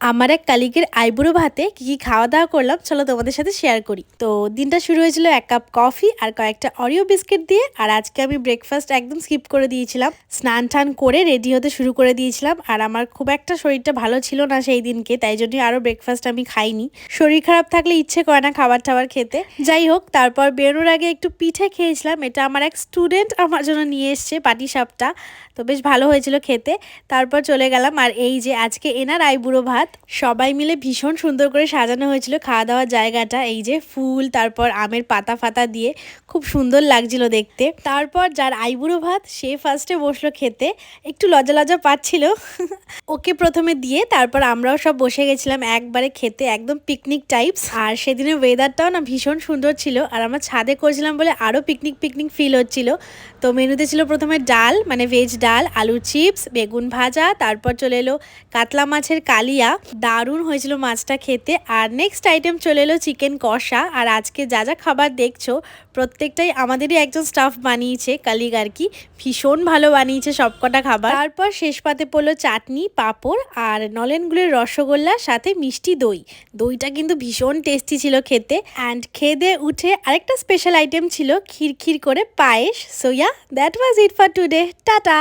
আমার এক কালিগের আইবুড়ো ভাতে কি খাওয়া দাওয়া করলাম চলো তোমাদের সাথে শেয়ার করি। তো দিনটা শুরু হয়েছিল 1 কাপ কফি আর কয়েকটা অরিও বিস্কিট দিয়ে। আর আজকে আমি ব্রেকফাস্ট একদম স্কিপ করে দিয়েছিলাম, স্নান টান করে রেডি হতে শুরু করে দিয়েছিলাম। আর আমার খুব একটা শরীরটা ভালো ছিল না সেই দিনকে, তাই জন্য আরও ব্রেকফাস্ট আমি খাইনি। শরীর খারাপ থাকলে ইচ্ছে করে না খাবার টাবার খেতে। যাই হোক, তারপর বেরোনোর আগে একটু পিঠে খেয়েছিলাম। এটা আমার এক স্টুডেন্ট আমার জন্য নিয়ে এসছে, পাটিসাপটা। তো বেশ ভালো হয়েছিল খেতে। তারপর চলে গেলাম। আর এই যে আজকে এনার আইবুড়ো ভাত, সবাই মিলে ভীষণ সুন্দর করে সাজানো হয়েছিল খাওয়া দাওয়ার জায়গাটা। এই যে ফুল, তারপর আমের পাতা ফাতা দিয়ে খুব সুন্দর লাগছিল দেখতে। তারপর যার আইবুড়ো ভাত সে ফার্স্টে বসলো খেতে, একটু লজ্জা লজ্জা পাচ্ছিল ওকে প্রথমে দিয়ে তারপর আমরাও সব বসে গেছিলাম একবারে খেতে, একদম পিকনিক টাইপস। আর সেদিনের ওয়েদারটাও না ভীষণ সুন্দর ছিল, আর আমরা ছাদে করেছিলাম বলে আরও পিকনিক পিকনিক ফিল হচ্ছিল। তো মেনুতে ছিল প্রথমে ডাল, মানে ভেজ ডাল, আলুর চিপস, বেগুন ভাজা, তারপর চলে এলো কাতলা মাছের কালিয়া, দারুণ হয়েছিল মাছটা খেতে। আর নেক্সট আইটেম চলে এলো চিকেন কষা। আর আজকে যা যা খাবার দেখছো প্রত্যেকটাই আমাদেরই একজন স্টাফ বানিয়েছে, কালিগ আর কি, ভীষণ ভালো বানিয়েছে সবকটা খাবার। তারপর শেষ পাতে পড়লো চাটনি, পাঁপড় আর নলেনগুলির রসগোল্লা, সাথে মিষ্টি দই। দইটা কিন্তু ভীষণ টেস্টি ছিল খেতে। অ্যান্ড খেয়ে উঠে আরেকটা স্পেশাল আইটেম ছিল খিরখির করে পায়েস। So yeah, that was it for today. Tata.